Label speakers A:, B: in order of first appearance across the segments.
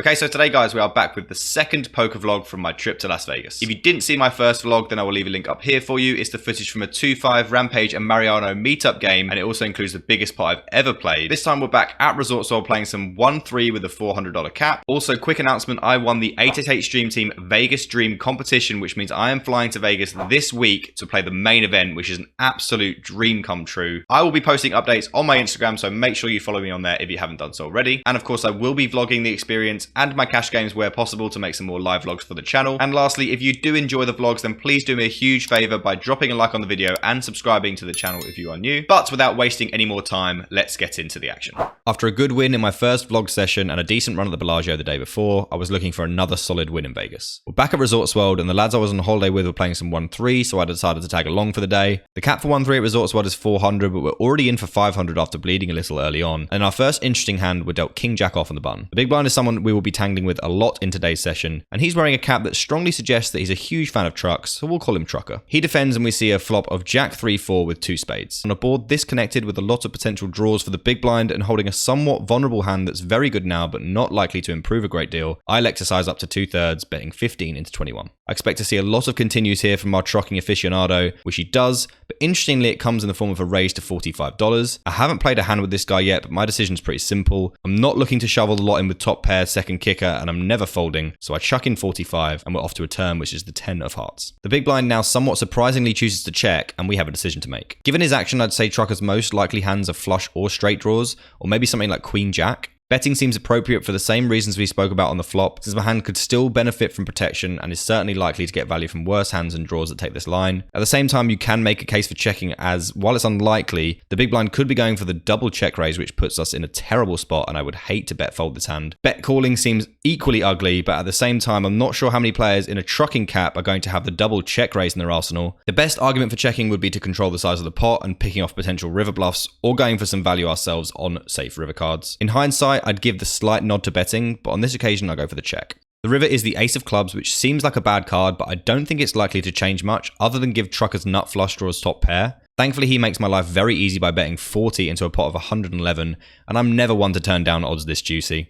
A: Okay, so today guys, we are back with the second poker vlog from my trip to Las Vegas. If you didn't see my first vlog, then I will leave a link up here for you. It's the footage from a 2-5 Rampage and Mariano meetup game, and it also includes the biggest pot I've ever played. This time we're back at Resorts World playing some 1-3 with a $400 cap. Also, quick announcement, I won the 888 Stream Team Vegas Dream competition, which means I am flying to Vegas this week to play the main event, which is an absolute dream come true. I will be posting updates on my Instagram, so make sure you follow me on there if you haven't done so already. And of course, I will be vlogging the experience and my cash games where possible to make some more live vlogs for the channel. And lastly, if you do enjoy the vlogs, then please do me a huge favor by dropping a like on the video and subscribing to the channel if you are new. But without wasting any more time, let's get into the action. After a good win in my first vlog session and a decent run at the Bellagio the day before, I was looking for another solid win in Vegas. We're back at Resorts World and the lads I was on holiday with were playing some 1-3, so I decided to tag along for the day. The cap for 1-3 at Resorts World is 400, but we're already in for 500 after bleeding a little early on. And in our first interesting hand, we're dealt King Jack off on the button. The big blind is someone we will be tangling with a lot in today's session, and he's wearing a cap that strongly suggests that he's a huge fan of trucks, so we'll call him Trucker. He defends and we see a flop of Jack 3-4 with 2 spades. On a board this connected with a lot of potential draws for the big blind and holding a somewhat vulnerable hand that's very good now but not likely to improve a great deal, I elect to size up to 2/3, betting 15 into 21. I expect to see a lot of continues here from our trucking aficionado, which he does, but interestingly it comes in the form of a raise to $45. I haven't played a hand with this guy yet, but my decision's pretty simple. I'm not looking to shovel the lot in with top pair, second kicker, and I'm never folding, so I chuck in 45 and we're off to a turn which is the 10 of hearts. The big blind now somewhat surprisingly chooses to check, and we have a decision to make. Given his action, I'd say Trucker's most likely hands are flush or straight draws, or maybe something like Queen Jack. Betting seems appropriate for the same reasons we spoke about on the flop, since my hand could still benefit from protection and is certainly likely to get value from worse hands and draws that take this line. At the same time, you can make a case for checking, as while it's unlikely, the big blind could be going for the double check raise, which puts us in a terrible spot, and I would hate to bet fold this hand. Bet calling seems equally ugly, but at the same time, I'm not sure how many players in a trucking cap are going to have the double check raise in their arsenal. The best argument for checking would be to control the size of the pot and picking off potential river bluffs, or going for some value ourselves on safe river cards. In hindsight, I'd give the slight nod to betting, but on this occasion I'll go for the check. The river is the ace of clubs, which seems like a bad card, but I don't think it's likely to change much other than give Trucker's nut flush draws top pair. Thankfully, he makes my life very easy by betting 40 into a pot of 111, and I'm never one to turn down odds this juicy.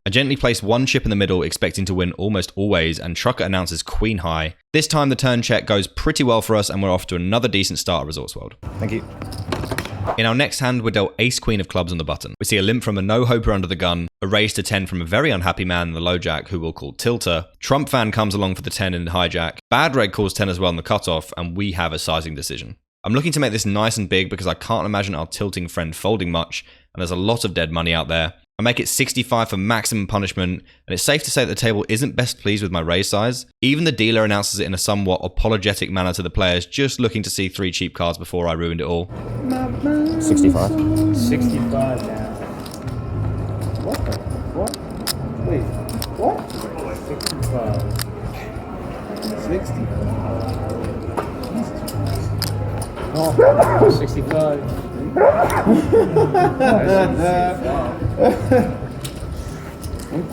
A: I gently place one chip in the middle, expecting to win almost always, and Trucker announces Queen High. This time the turn check goes pretty well for us, and we're off to another decent start at Resorts World. Thank you. In our next hand, we're dealt Ace Queen of clubs on the button. We see a limp from a no-hoper under the gun, a raise to 10 from a very unhappy man in the low jack who we'll call Tilter. Trump fan comes along for the 10 in the hijack. Bad red calls 10 as well in the cutoff, and we have a sizing decision. I'm looking to make this nice and big because I can't imagine our tilting friend folding much, and there's a lot of dead money out there. I make it 65 for maximum punishment, and it's safe to say that the table isn't best pleased with my raise size. Even the dealer announces it in a somewhat apologetic manner to the players, just looking to see 3 cheap cards before I ruined it all.
B: 65.
C: 65 now. What the? What? Wait, what? 65. 65. Oh, 65. I'm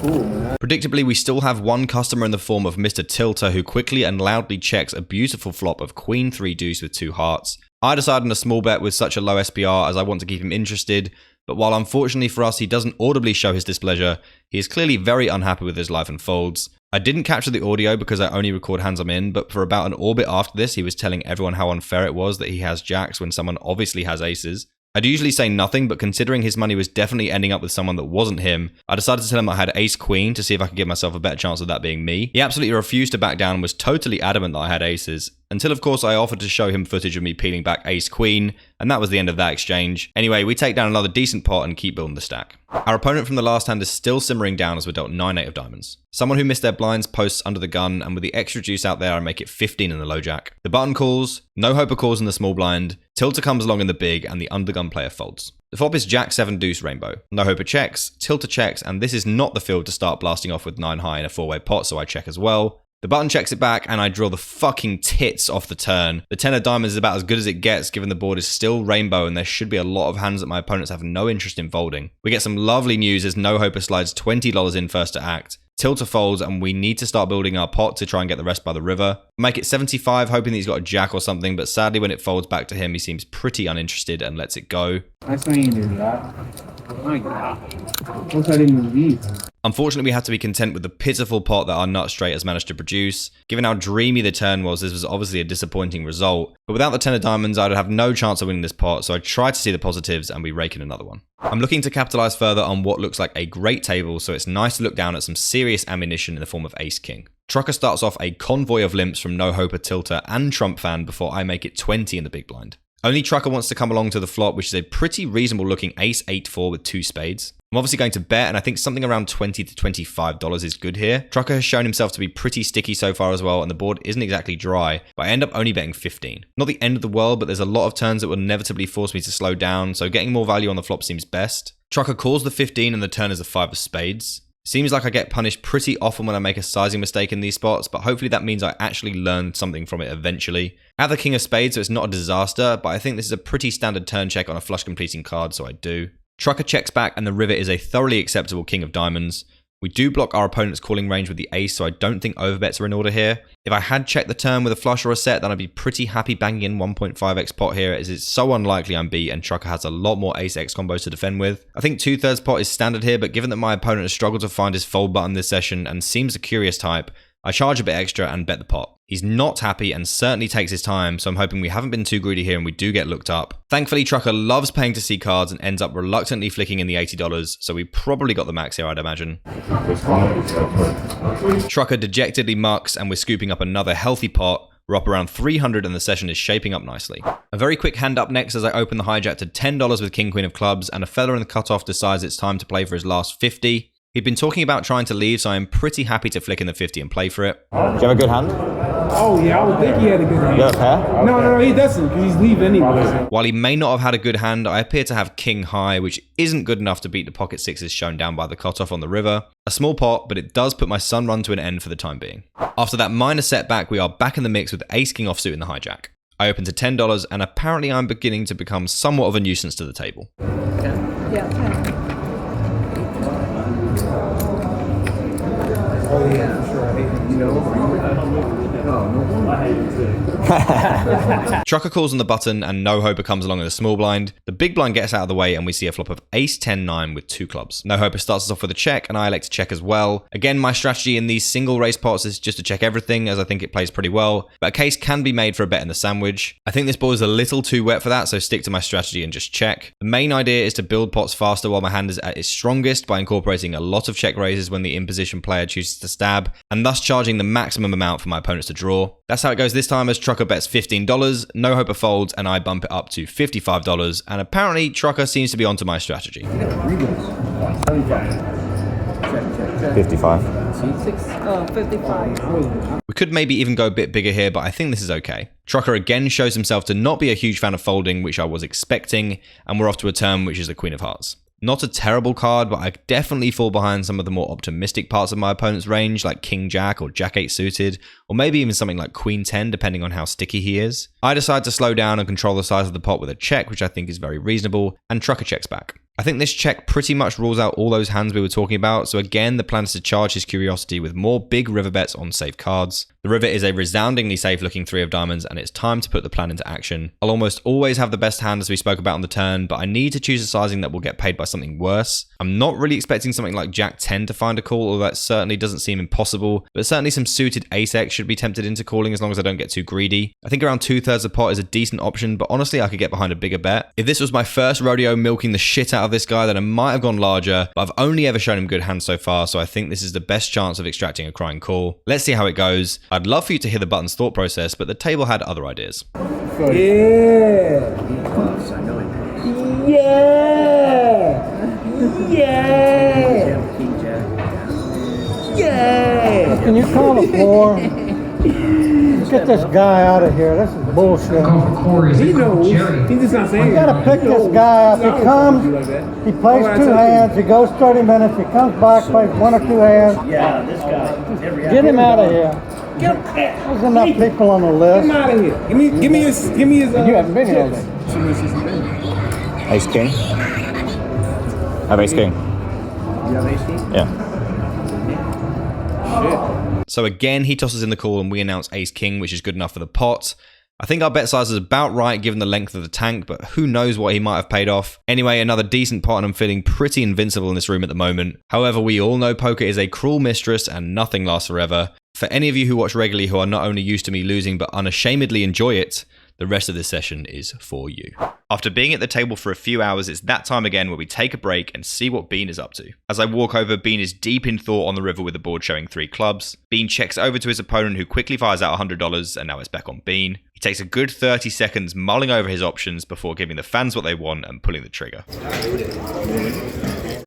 C: cool, man.
A: Predictably, we still have one customer in the form of Mr. Tilter, who quickly and loudly checks a beautiful flop of Queen 3 deuce with 2 hearts. I decide on a small bet with such a low SPR as I want to keep him interested, but while unfortunately for us he doesn't audibly show his displeasure, he is clearly very unhappy with his life and folds. I didn't capture the audio because I only record hands I'm in, but for about an orbit after this he was telling everyone how unfair it was that he has jacks when someone obviously has aces. I'd usually say nothing, but considering his money was definitely ending up with someone that wasn't him, I decided to tell him I had ace queen to see if I could give myself a better chance of that being me. He absolutely refused to back down and was totally adamant that I had aces, until of course I offered to show him footage of me peeling back ace queen, and that was the end of that exchange. Anyway, we take down another decent pot and keep building the stack. Our opponent from the last hand is still simmering down as we're dealt 9-8 of diamonds. Someone who missed their blinds posts under the gun, and with the extra juice out there I make it 15 in the low jack. The button calls, no hoper calls in the small blind, Tilter comes along in the big, and the undergun player folds. The flop is Jack 7 deuce rainbow. No hoper checks, Tilter checks, and this is not the field to start blasting off with 9 high in a 4-way pot, so I check as well. The button checks it back, and I draw the fucking tits off the turn. The 10 of diamonds is about as good as it gets, given the board is still rainbow, and there should be a lot of hands that my opponents have no interest in folding. We get some lovely news as no hoper slides $20 in first to act. Tilter folds, and we need to start building our pot to try and get the rest by the river. Make it 75, hoping that he's got a jack or something, but sadly when it folds back to him, he seems pretty uninterested and lets it go.
C: That's why you did that. Oh my god. What's that in the lead?
A: Unfortunately, we have to be content with the pitiful pot that our nut straight has managed to produce. Given how dreamy the turn was, this was obviously a disappointing result. But without the 10 of diamonds, I'd have no chance of winning this pot, so I tried to see the positives and we rake in another one. I'm looking to capitalize further on what looks like a great table, so it's nice to look down at some serious ammunition in the form of ace-king. Trucker starts off a convoy of limps from No Hoper, Tilter, and Trump fan before I make it 20 in the big blind. Only Trucker wants to come along to the flop, which is a pretty reasonable looking ace 8-4 with 2 spades. I'm obviously going to bet, and I think something around $20 to $25 is good here. Trucker has shown himself to be pretty sticky so far as well, and the board isn't exactly dry, but I end up only betting 15. Not the end of the world, but there's a lot of turns that will inevitably force me to slow down, so getting more value on the flop seems best. Trucker calls the 15 and the turn is a 5 of spades. Seems like I get punished pretty often when I make a sizing mistake in these spots, but hopefully that means I actually learn something from it eventually. I have the king of spades, so it's not a disaster, but I think this is a pretty standard turn check on a flush completing card, so I do. Trucker checks back and the river is a thoroughly acceptable king of diamonds. We do block our opponent's calling range with the ace, so I don't think overbets are in order here. If I had checked the turn with a flush or a set, then I'd be pretty happy banging in 1.5x pot here, as it's so unlikely I'm beat and Trucker has a lot more ace-x combos to defend with. I think 2/3 pot is standard here, but given that my opponent has struggled to find his fold button this session and seems a curious type, I charge a bit extra and bet the pot. He's not happy and certainly takes his time, so I'm hoping we haven't been too greedy here and we do get looked up. Thankfully, Trucker loves paying to see cards and ends up reluctantly flicking in the $80, so we probably got the max here, I'd imagine. Trucker dejectedly mucks and we're scooping up another healthy pot. We're up around 300 and the session is shaping up nicely. A very quick hand up next as I open the hijack to $10 with King Queen of clubs, and a fella in the cutoff decides it's time to play for his last 50. He'd been talking about trying to leave, so I'm pretty happy to flick in the 50 and play for it.
B: Do you have a good hand?
C: Oh yeah, I would think he had a good hand.
B: You have a pair?
C: No, he doesn't, because he's leaving anyway.
A: While he may not have had a good hand, I appear to have king high, which isn't good enough to beat the pocket sixes shown down by the cutoff on the river. A small pot, but it does put my sun run to an end for the time being. After that minor setback, we are back in the mix with ace king offsuit in the hijack. I open to $10, and apparently I'm beginning to become somewhat of a nuisance to the table.
D: Yeah, 10.
C: Oh yeah, sure. You know.
A: Trucker calls on the button and No Hoper comes along in a small blind. The big blind gets out of the way and we see a flop of ace 10-9 with 2 clubs. No Hoper starts us off with a check and I elect to check as well. Again, my strategy in these single race pots is just to check everything, as I think it plays pretty well, but a case can be made for a bet in the sandwich. I think this board is a little too wet for that, so stick to my strategy and just check. The main idea is to build pots faster while my hand is at its strongest by incorporating a lot of check raises when the in-position player chooses to stab, and thus charging the maximum amount for my opponents to draw. That's how it goes this time, as Trucker bets $15, No Hoper folds, and I bump it up to $55, and apparently Trucker seems to be onto my strategy.
B: 55.
D: 55.
A: We could maybe even go a bit bigger here, but I think this is okay. Trucker again shows himself to not be a huge fan of folding, which I was expecting, and we're off to a turn which is the Queen of Hearts. Not a terrible card, but I definitely fall behind some of the more optimistic parts of my opponent's range, like King Jack or Jack 8 suited, or maybe even something like Queen 10, depending on how sticky he is. I decide to slow down and control the size of the pot with a check, which I think is very reasonable, and Trucker checks back. I think this check pretty much rules out all those hands we were talking about, so again, the plan is to charge his curiosity with more big river bets on safe cards. The river is a resoundingly safe looking 3 of diamonds, and it's time to put the plan into action. I'll almost always have the best hand as we spoke about on the turn, but I need to choose a sizing that will get paid by something worse. I'm not really expecting something like Jack 10 to find a call, although that certainly doesn't seem impossible, but certainly some suited ace-x should be tempted into calling as long as I don't get too greedy. I think around 2/3 of pot is a decent option, but honestly I could get behind a bigger bet. If this was my first rodeo milking the shit out of this guy, then I might have gone larger, but I've only ever shown him good hands so far, so I think this is the best chance of extracting a crying call. Let's see how it goes. I'd love for you to hear the button's thought process, but the table had other ideas.
C: Yeah.
E: Yeah! Can you call the floor? Get this guy out of here. This is bullshit.
C: He knows. He's just not saying
E: You gotta pick this guy up. He comes, he plays 2 hands, he goes 30 minutes, he comes back, plays 1 or 2 hands.
C: Yeah, this guy.
E: Get him out of here. There's enough people on the
C: Get him
E: list.
C: out of here. Give me his.
E: You haven't been here all day.
B: Ace king. I have ace king.
C: You have ace king?
B: Yeah.
C: shit.
A: So again, he tosses in the call and we announce ace king, which is good enough for the pot. I think our bet size is about right given the length of the tank, but who knows what he might have paid off. Anyway, another decent pot and I'm feeling pretty invincible in this room at the moment. However, we all know poker is a cruel mistress and nothing lasts forever. For any of you who watch regularly who are not only used to me losing but unashamedly enjoy it, the rest of this session is for you. After being at the table for a few hours, it's that time again where we take a break and see what Bean is up to. As I walk over, Bean is deep in thought on the river with the board showing 3 clubs. Bean checks over to his opponent who quickly fires out $100 and now it's back on Bean. He takes a good 30 seconds mulling over his options before giving the fans what they want and pulling the trigger.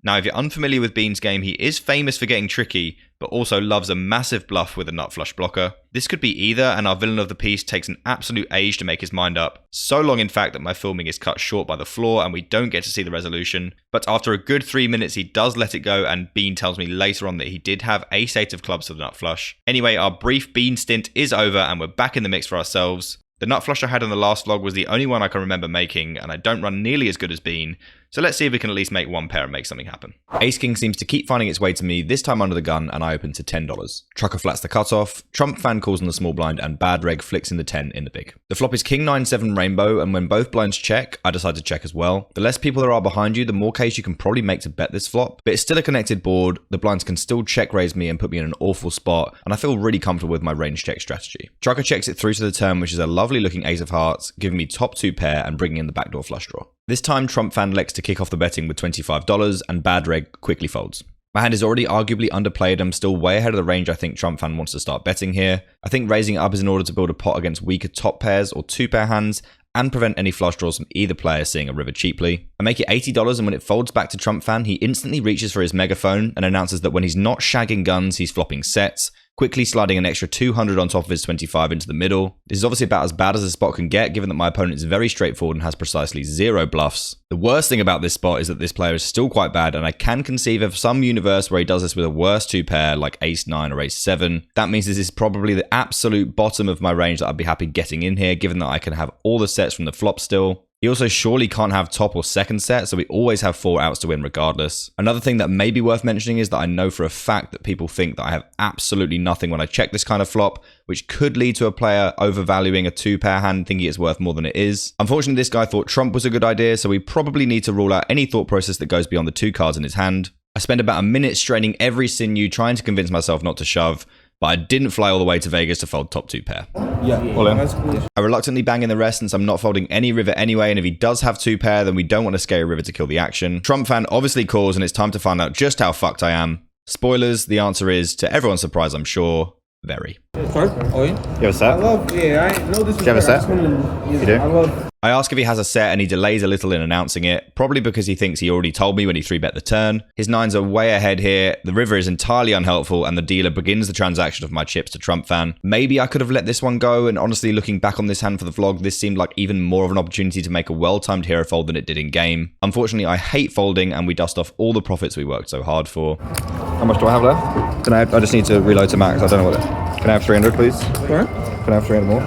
A: Now, if you're unfamiliar with Bean's game, he is famous for getting tricky, but also loves a massive bluff with a nut flush blocker. This could be either, and our villain of the piece takes an absolute age to make his mind up. So long, in fact, that my filming is cut short by the flaw and we don't get to see the resolution. But after a good 3 minutes, he does let it go, and Bean tells me later on that he did have ace-8 of clubs for the nut flush. Anyway, our brief Bean stint is over and we're back in the mix for ourselves. The nut flush I had in the last vlog was the only one I can remember making, and I don't run nearly as good as Bean, so let's see if we can at least make one pair and make something happen. Ace King seems to keep finding its way to me, this time under the gun, and I open to $10. Trucker flats the cutoff, Trump fan calls on the small blind, and Bad Reg flicks in the 10 in the big. The flop is King 9-7 rainbow, and when both blinds check, I decide to check as well. The less people there are behind you, the more case you can probably make to bet this flop, but it's still a connected board, the blinds can still check raise me and put me in an awful spot, and I feel really comfortable with my range check strategy. Trucker checks it through to the turn, which is a lovely looking ace of hearts, giving me top 2 pair and bringing in the backdoor flush draw. This time, Trump fan elects to kick off the betting with $25 and Bad Reg quickly folds. My hand is already arguably underplayed. I'm still way ahead of the range I think Trump fan wants to start betting here. I think raising up is in order to build a pot against weaker top pairs or 2-pair hands and prevent any flush draws from either player seeing a river cheaply. I make it $80 and when it folds back to Trump fan, he instantly reaches for his megaphone and announces that when he's not shagging guns, he's flopping sets, quickly sliding an extra 200 on top of his 25 into the middle. This is obviously about as bad as a spot can get, given that my opponent is very straightforward and has precisely 0 bluffs. The worst thing about this spot is that this player is still quite bad, and I can conceive of some universe where he does this with a worse 2-pair like ace-9 or ace-7. That means this is probably the absolute bottom of my range that I'd be happy getting in here, given that I can have all the sets from the flop still. He also surely can't have top or second set, so we always have 4 outs to win regardless. Another thing that may be worth mentioning is that I know for a fact that people think that I have absolutely nothing when I check this kind of flop, which could lead to a player overvaluing a 2-pair hand thinking it's worth more than it is. Unfortunately, this guy thought Trump was a good idea, so we probably need to rule out any thought process that goes beyond the 2 cards in his hand. I spend about a minute straining every sinew trying to convince myself not to shove, but I didn't fly all the way to Vegas to fold top 2 pair.
C: Yeah,
B: All in.
C: that's cool.
A: I reluctantly bang in the rest since I'm not folding any river anyway, and if he does have 2 pair, then we don't want to scare a river to kill the action. Trump fan obviously calls, and it's time to find out just how fucked I am. Spoilers, the answer is, to everyone's surprise I'm sure, very.
C: Start? Oh, yeah?
B: You have a
C: I
B: set?
C: love, yeah, I know this is
B: you have a
C: fair. I
B: set?
C: just wanna-
B: You do?
C: I love,
A: I ask if he has a set and he delays a little in announcing it, probably because he thinks he already told me when he 3-bet the turn. His 9s are way ahead here, the river is entirely unhelpful, and the dealer begins the transaction of my chips to Trump fan. Maybe I could have let this one go, and honestly looking back on this hand for the vlog, this seemed like even more of an opportunity to make a well-timed hero fold than it did in game. Unfortunately, I hate folding, and we dust off all the profits we worked so hard for.
B: How much do I have left? I just need to reload to max. I don't know what it. Can I have 300, please?
C: sorry?
B: Can I have 300 more?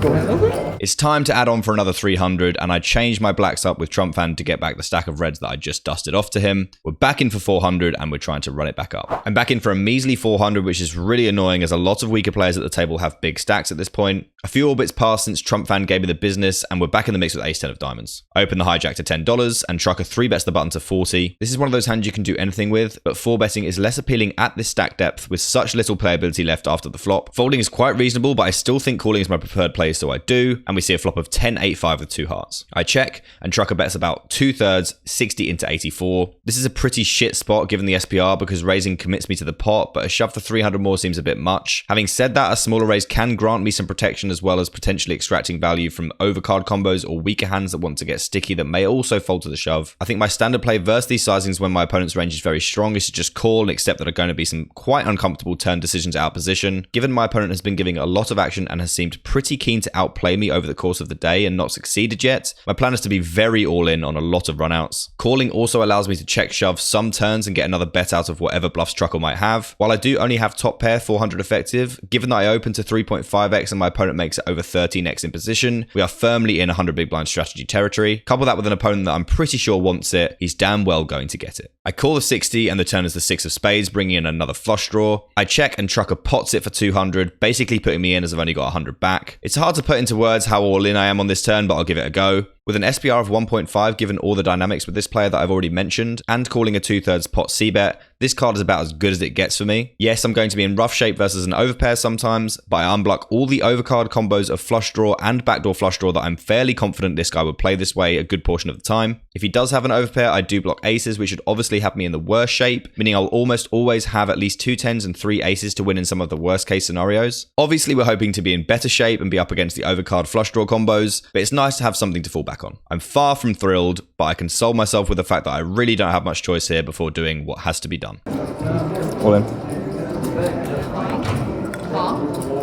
C: Go ahead. Okay.
A: It's time to add on for another 300, and I changed my blacks up with Trump fan to get back the stack of reds that I just dusted off to him. We're back in for 400, and we're trying to run it back up. I'm back in for a measly 400, which is really annoying as a lot of weaker players at the table have big stacks at this point. A few orbits passed since Trump fan gave me the business, and we're back in the mix with ace-10 of diamonds. I open the hijack to $10, and Trucker 3-bets the button to 40. This is one of those hands you can do anything with, but 4-betting is less appealing at this stack depth with such little playability left after the flop. Folding is quite reasonable, but I still think calling is my preferred play, so I do, and we see a flop of 10-8-5 with 2 hearts. I check, and Trucker bets about 2/3, 60 into 84. This is a pretty shit spot given the SPR because raising commits me to the pot, but a shove for 300 more seems a bit much. Having said that, a smaller raise can grant me some protection as well as potentially extracting value from overcard combos or weaker hands that want to get sticky that may also fold to the shove. I think my standard play versus these sizings when my opponent's range is very strong is to just call and accept that are going to be some quite uncomfortable turn decisions out of position. Given my opponent has been giving a lot of action intelligent and has seemed pretty keen to outplay me over the course of the day and not succeeded yet, my plan is to be very all in on a lot of runouts. Calling also allows me to check shove some turns and get another bet out of whatever bluffs Truckle might have. While I do only have top pair 400 effective, given that I open to 3.5x and my opponent makes it over 13x in position, we are firmly in 100 big blind strategy territory. Couple that with an opponent that I'm pretty sure wants it, he's damn well going to get it. I call the 60 and the turn is the 6 of spades, bringing in another flush draw. I check and Trucker pots it for 200, basically putting me in as I've only got 100 back. It's hard to put into words how all in I am on this turn, but I'll give it a go. With an SPR of 1.5, given all the dynamics with this player that I've already mentioned, and calling a 2/3 pot c-bet, this card is about as good as it gets for me. Yes, I'm going to be in rough shape versus an overpair sometimes, but I unblock all the overcard combos of flush draw and backdoor flush draw that I'm fairly confident this guy would play this way a good portion of the time. If he does have an overpair, I do block aces, which should obviously have me in the worst shape, meaning I'll almost always have at least 2 10s and 3 aces to win in some of the worst case scenarios. Obviously, we're hoping to be in better shape and be up against the overcard flush draw combos, but it's nice to have something to fall back on. I'm far from thrilled, but I console myself with the fact that I really don't have much choice here before doing what has to be done.
B: All in.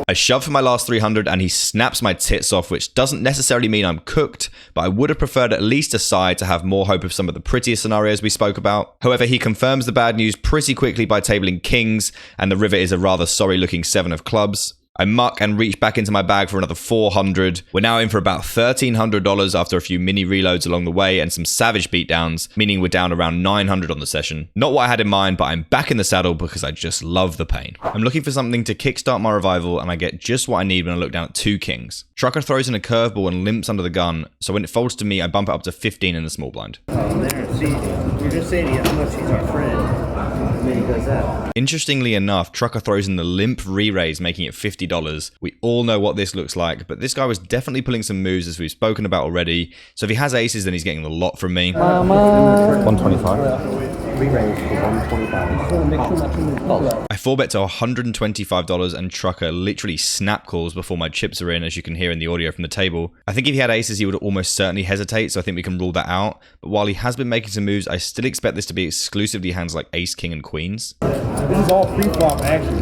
A: I shove for my last 300 and he snaps my tits off, which doesn't necessarily mean I'm cooked, but I would have preferred at least a side to have more hope of some of the prettier scenarios we spoke about. However, he confirms the bad news pretty quickly by tabling kings, and the river is a rather sorry looking 7 of clubs. I muck and reach back into my bag for another 400. We're now in for about $1,300 after a few mini reloads along the way and some savage beatdowns, meaning we're down around 900 on the session. Not what I had in mind, but I'm back in the saddle because I just love the pain. I'm looking for something to kickstart my revival, and I get just what I need when I look down at 2 kings. Trucker throws in a curveball and limps under the gun, so when it folds to me, I bump it up to 15 in the small blind.
C: Oh, there. See, you're just saying how much he's our friend. And then he does that.
A: Interestingly enough, Trucker throws in the limp re-raise, making it $50. We all know what this looks like, but this guy was definitely pulling some moves as we've spoken about already, so if he has aces, then he's getting a lot from me.
B: 125.
C: Re-raise for 125.
A: I 4-bet to $125 and Trucker literally snap calls before my chips are in, as you can hear in the audio from the table. I think if he had aces, he would almost certainly hesitate, so I think we can rule that out. But while he has been making some moves, I still expect this to be exclusively hands like ace, king, and queens.
E: This is all pre-flop action.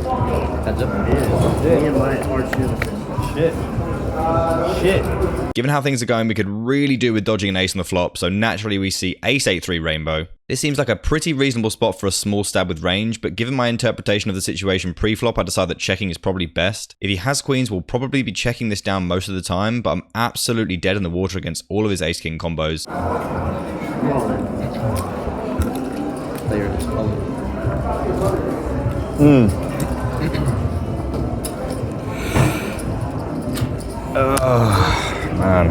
C: Heads up. Me and my hard shit. Shit.
A: Given how things are going, we could really do with dodging an ace on the flop, so naturally we see ace 8-3 rainbow. This seems like a pretty reasonable spot for a small stab with range, but given my interpretation of the situation pre-flop, I decide that checking is probably best. If he has queens, we'll probably be checking this down most of the time, but I'm absolutely dead in the water against all of his ace-king combos.
B: Man.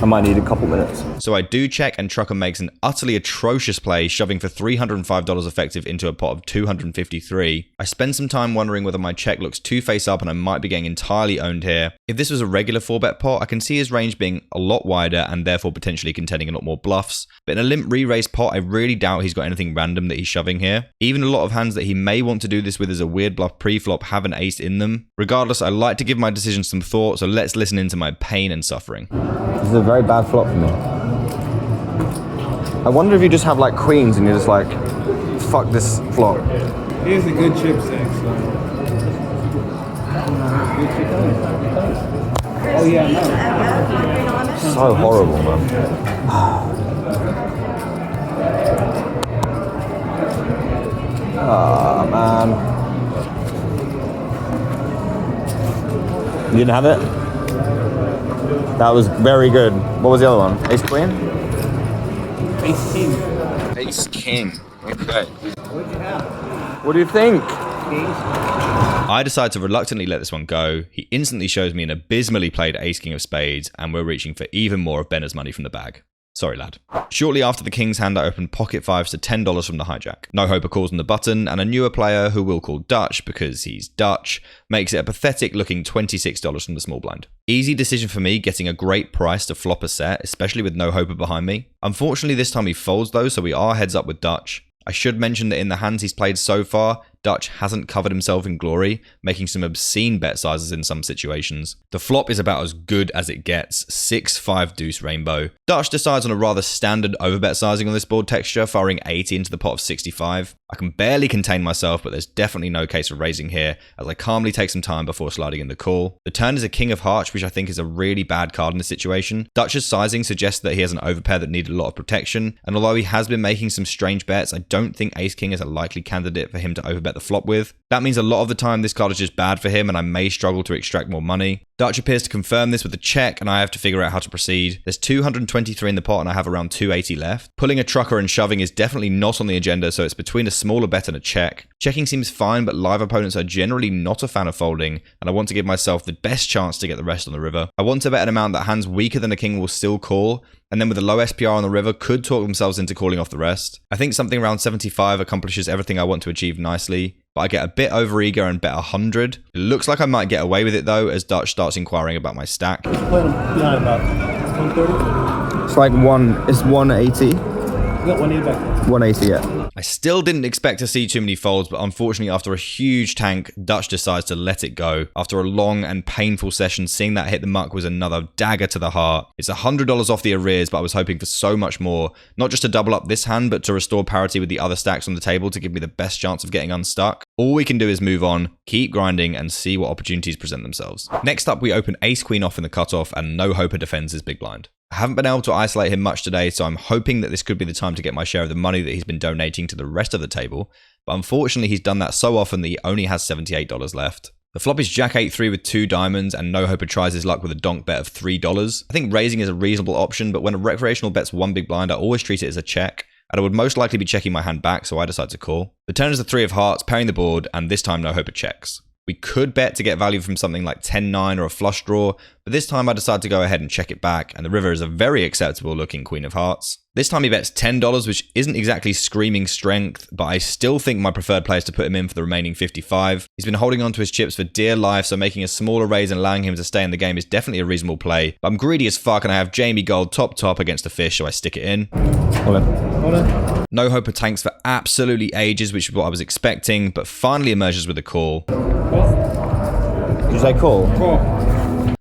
B: I might need a couple minutes.
A: So I do check, and Trucker makes an utterly atrocious play, shoving for $305 effective into a pot of $253. I spend some time wondering whether my check looks too face up and I might be getting entirely owned here. If this was a regular 4-bet pot, I can see his range being a lot wider and therefore potentially containing a lot more bluffs. But in a limp re-raise pot, I really doubt he's got anything random that he's shoving here. Even a lot of hands that he may want to do this with as a weird bluff pre-flop have an ace in them. Regardless, I like to give my decisions some thought, so let's listen into my pain and suffering.
B: This is a very bad flop for me. I wonder if you just have like queens and you're just like, fuck this flop.
C: He has a good chip set, so. Oh yeah, no.
B: So horrible, man. Ah, man. You didn't have it? That was very good. What was the other one? Ace queen?
C: Ace king.
B: Ace king. Okay.
C: What'd you have?
B: What do you think?
A: I decide to reluctantly let this one go. He instantly shows me an abysmally played ace-king of spades, and we're reaching for even more of Benner's money from the bag. Sorry, lad. Shortly after the king's hand, I opened pocket fives to $10 from the hijack. No hope of calls on the button, and a newer player, who we'll call Dutch because he's Dutch, makes it a pathetic looking $26 from the small blind. Easy decision for me, getting a great price to flop a set, especially with no hoper behind me. Unfortunately, this time he folds though, so we are heads up with Dutch. I should mention that in the hands he's played so far, Dutch hasn't covered himself in glory, making some obscene bet sizes in some situations. The flop is about as good as it gets, 6-5 deuce rainbow. Dutch decides on a rather standard overbet sizing on this board texture, firing 80 into the pot of 65. I can barely contain myself, but there's definitely no case of raising here, as I calmly take some time before sliding in the call. The turn is a king of hearts, which I think is a really bad card in this situation. Dutch's sizing suggests that he has an overpair that needed a lot of protection, and although he has been making some strange bets, I don't think ace-king is a likely candidate for him to overbet the flop with. That means a lot of the time this card is just bad for him, and I may struggle to extract more money. Dutch appears to confirm this with a check, and I have to figure out how to proceed. There's 223 in the pot, and I have around 280 left. Pulling a trucker and shoving is definitely not on the agenda, so it's between a smaller bet and a check. Checking seems fine, but live opponents are generally not a fan of folding, and I want to give myself the best chance to get the rest on the river. I want to bet an amount that hands weaker than a king will still call, and then with a low SPR on the river could talk themselves into calling off the rest. I think something around 75 accomplishes everything I want to achieve nicely, but I get a bit overeager and bet 100. It looks like I might get away with it though, as Dutch starts inquiring about my stack.
C: Playing them about 130.
B: It's like it's 180.
C: You got 180 back there.
B: 180, yeah.
A: I still didn't expect to see too many folds, but unfortunately after a huge tank, Dutch decides to let it go. After a long and painful session, seeing that hit the muck was another dagger to the heart. It's $100 off the arrears, but I was hoping for so much more. Not just to double up this hand, but to restore parity with the other stacks on the table to give me the best chance of getting unstuck. All we can do is move on, keep grinding, and see what opportunities present themselves. Next up, we open ace-queen off in the cutoff, and no hoper defends his big blind. I haven't been able to isolate him much today, so I'm hoping that this could be the time to get my share of the money that he's been donating to the rest of the table, but unfortunately he's done that so often that he only has $78 left. The flop is jack 8-3 with 2 diamonds, and no hoper tries his luck with a donk bet of $3. I think raising is a reasonable option, but when a recreational bets 1 big blind, I always treat it as a check, and I would most likely be checking my hand back, so I decide to call. The turn is the 3 of hearts, pairing the board, and this time no hoper checks. We could bet to get value from something like 10-9 or a flush draw, but this time I decide to go ahead and check it back, and the river is a very acceptable looking queen of hearts. This time he bets $10, which isn't exactly screaming strength, but I still think my preferred play is to put him in for the remaining 55. He's been holding on to his chips for dear life, so making a smaller raise and allowing him to stay in the game is definitely a reasonable play, but I'm greedy as fuck and I have Jamie Gold top against a fish, so I stick it in.
B: Hold on.
A: No hoper tanks for absolutely ages, which is what I was expecting, but finally emerges with a call.
B: Did you say call?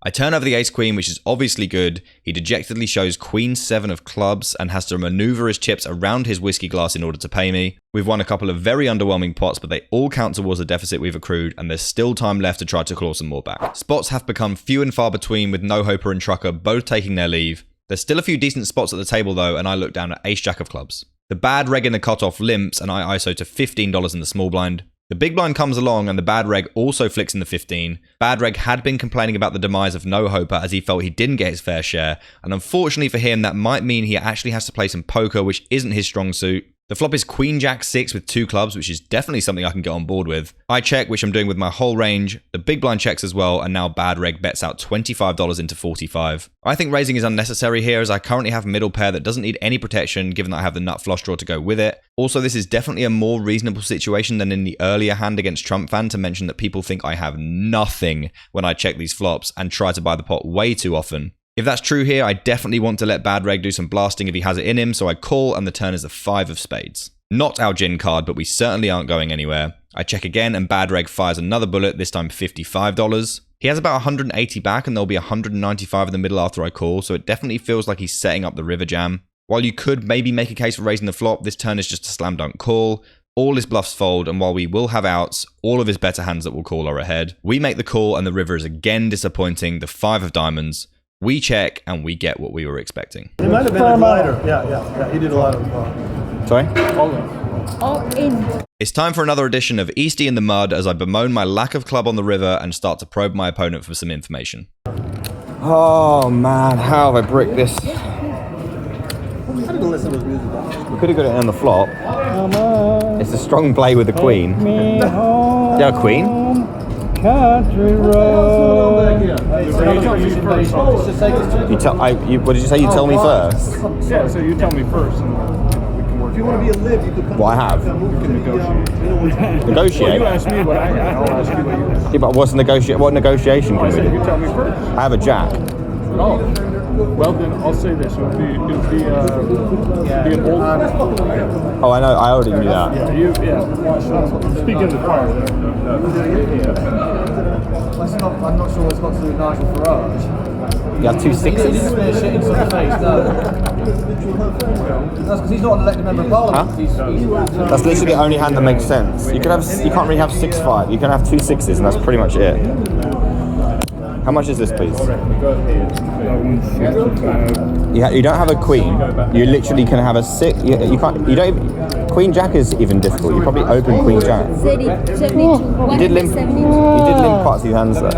A: I turn over the ace-queen, which is obviously good. He dejectedly shows queen 7 of clubs and has to maneuver his chips around his whiskey glass in order to pay me. We've won a couple of very underwhelming pots, but they all count towards the deficit we've accrued, and there's still time left to try to claw some more back. Spots have become few and far between, with no hoper and trucker both taking their leave. There's still a few decent spots at the table though, and I look down at ace-jack of clubs. The bad reg in the cutoff limps, and I ISO to $15 in the small blind. The big blind comes along and the bad reg also flicks in the 15. Bad reg had been complaining about the demise of no hoper as he felt he didn't get his fair share, and unfortunately for him that might mean he actually has to play some poker, which isn't his strong suit. The flop is queen jack 6 with 2 clubs, which is definitely something I can get on board with. I check, which I'm doing with my whole range. The big blind checks as well, and now bad reg bets out $25 into 45. I think raising is unnecessary here, as I currently have a middle pair that doesn't need any protection given that I have the nut flush draw to go with it. Also, this is definitely a more reasonable situation than in the earlier hand against Trump Fan, to mention that people think I have nothing when I check these flops and try to buy the pot way too often. If that's true here, I definitely want to let bad reg do some blasting if he has it in him, so I call and the turn is the 5 of spades. Not our gin card, but we certainly aren't going anywhere. I check again and bad reg fires another bullet, this time $55. He has about 180 back and there'll be 195 in the middle after I call, so it definitely feels like he's setting up the river jam. While you could maybe make a case for raising the flop, this turn is just a slam dunk call. All his bluffs fold, and while we will have outs, all of his better hands that will call are ahead. We make the call and the river is again disappointing, the 5 of diamonds. We check and we get what we were expecting.
C: It might have been a glider. Yeah. He did a lot of them.
B: Sorry?
D: All in.
A: It's time for another edition of Eastie in the Mud as I bemoan my lack of club on the river and start to probe my opponent for some information.
B: Oh man, how have I bricked this?
C: I didn't listen to his music.
B: We could have got it on the flop. It's a strong play with the queen. Yeah, queen.
E: Country road.
B: What did you say? You tell me first.
F: Yeah, so you tell me first, and we can work.
C: If you want to be a live, you could come.
B: What I have?
F: We can negotiate.
B: Negotiate?
F: You ask me what I have, I'll ask you what you have.
B: Yeah, but what negotiation can we
F: You
B: do?
F: tell me first.
B: I have a jack.
F: Oh. Well, then I'll say this. It'll be an old.
B: Oh, I know. I already knew that.
F: Speaking of the fire there.
C: I'm not sure what's got to do with Nigel Farage.
B: You have 2 sixes?
C: Shit into the face, no. That's because he's not an elected member of parliament.
B: Huh?
C: He's
B: That's literally the only hand that makes sense. You can't really have 6-5. You can have 2 sixes, and that's pretty much it. How much is this, please? You don't have a queen. You literally can have a 6. You can't. You don't. Even, Queen Jack is even difficult. You probably open Queen Jack.
D: 72.
B: You did limp. You did limp quite a few hands there.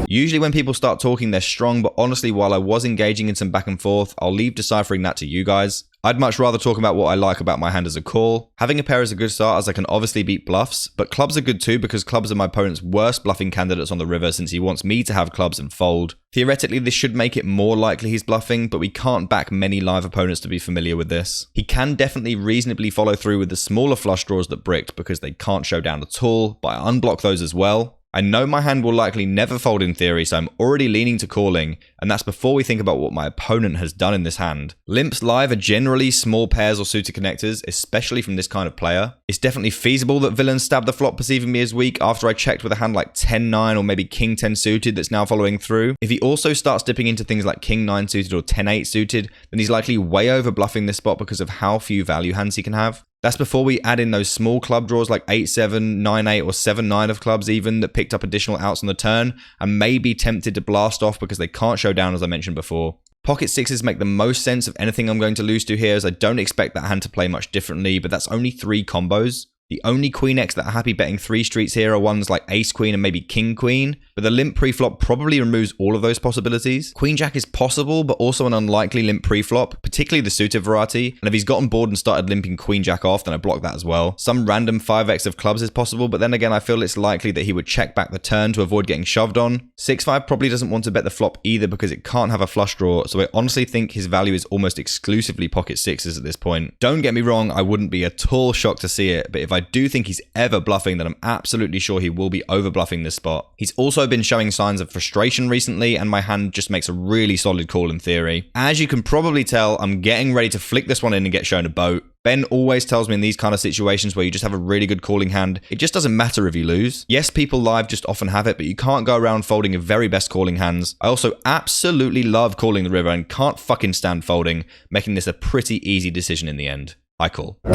A: Usually when people start talking, they're strong, but honestly, while I was engaging in some back and forth, I'll leave deciphering that to you guys. I'd much rather talk about what I like about my hand as a call. Having a pair is a good start as I can obviously beat bluffs, but clubs are good too because clubs are my opponent's worst bluffing candidates on the river since he wants me to have clubs and fold. Theoretically, this should make it more likely he's bluffing, but we can't back many live opponents to be familiar with this. He can definitely reasonably follow through with the smaller flush draws that bricked because they can't show down at all, but I unblock those as well. I know my hand will likely never fold in theory, so I'm already leaning to calling, and that's before we think about what my opponent has done in this hand. Limps live are generally small pairs or suited connectors, especially from this kind of player. It's definitely feasible that villain stabbed the flop perceiving me as weak after I checked with a hand like 10-9 or maybe King-10 suited that's now following through. If he also starts dipping into things like King-9 suited or 10-8 suited, then he's likely way over bluffing this spot because of how few value hands he can have. That's before we add in those small club draws like 8-7, 9-8 or 7-9 of clubs even that picked up additional outs on the turn and may be tempted to blast off because they can't show down as I mentioned before. Pocket sixes make the most sense of anything I'm going to lose to here as I don't expect that hand to play much differently, but that's only 3 combos. The only queen X that are happy betting 3 streets here are ones like ace queen and maybe king queen, but the limp preflop probably removes all of those possibilities. Queen jack is possible, but also an unlikely limp preflop, particularly the suited variety, and if he's gotten bored and started limping queen jack off, then I block that as well. Some random 5x of clubs is possible, but then again I feel it's likely that he would check back the turn to avoid getting shoved on. 6-5 probably doesn't want to bet the flop either because it can't have a flush draw, so I honestly think his value is almost exclusively pocket sixes at this point. Don't get me wrong, I wouldn't be at all shocked to see it, but if I do think he's ever bluffing, then I'm absolutely sure he will be over bluffing this spot. He's also been showing signs of frustration recently, and my hand just makes a really solid call in theory. As you can probably tell, I'm getting ready to flick this one in and get shown a boat. Ben always tells me in these kind of situations where you just have a really good calling hand, it just doesn't matter if you lose. Yes, people live just often have it, but you can't go around folding your very best calling hands. I also absolutely love calling the river and can't fucking stand folding, making this a pretty easy decision in the end. I call.
F: It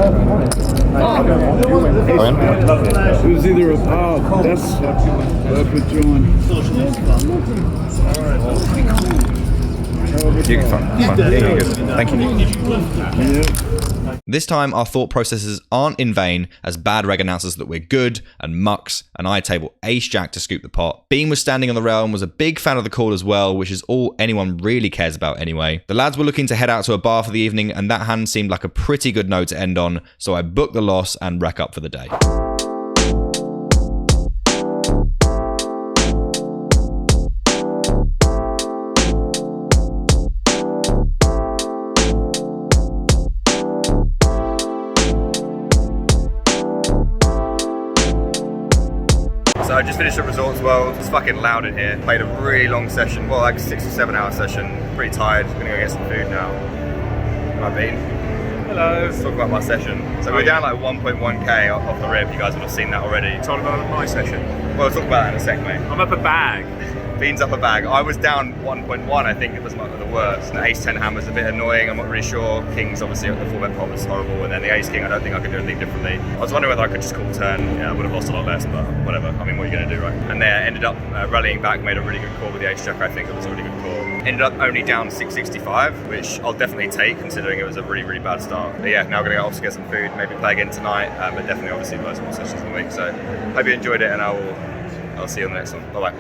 F: was either a that's what you on.
B: Thank you.
A: This time, our thought processes aren't in vain, as Bad Reg announces that we're good, and mucks, and I table ace-jack to scoop the pot. Bean was standing on the rail and was a big fan of the call as well, which is all anyone really cares about anyway. The lads were looking to head out to a bar for the evening, and that hand seemed like a pretty good note to end on, so I booked the loss and rack up for the day. So I just finished the Resorts World. It's fucking loud in here. Played a really long session, well, like 6 or 7 hour session. Pretty tired. Gonna go get some food now. Hi, Bean. Hello. Let's talk about my session. So we're down like 1.1k off the rib. You guys would have seen that already.
G: Talk about my session.
A: Well, we'll talk about that in a sec, mate.
G: I'm up a bag.
A: Bean's up a bag. I was down 1.1, I think it was the worst. The ace-10 hand was a bit annoying, I'm not really sure. King's obviously at the 4-bet pot was horrible, and then the ace-king, I don't think I could do anything differently. I was wondering whether I could just call turn. Yeah, I would have lost a lot less, but whatever. I mean, what are you going to do, right? And there, ended up rallying back, made a really good call with the ace-jack, I think it was a really good call. Ended up only down 665, which I'll definitely take, considering it was a really, really bad start. But yeah, now I'm going to go off to get some food, maybe play again tonight, but definitely obviously most more sessions in the week. So, hope you enjoyed it, and I'll see you on the next one. Bye-bye.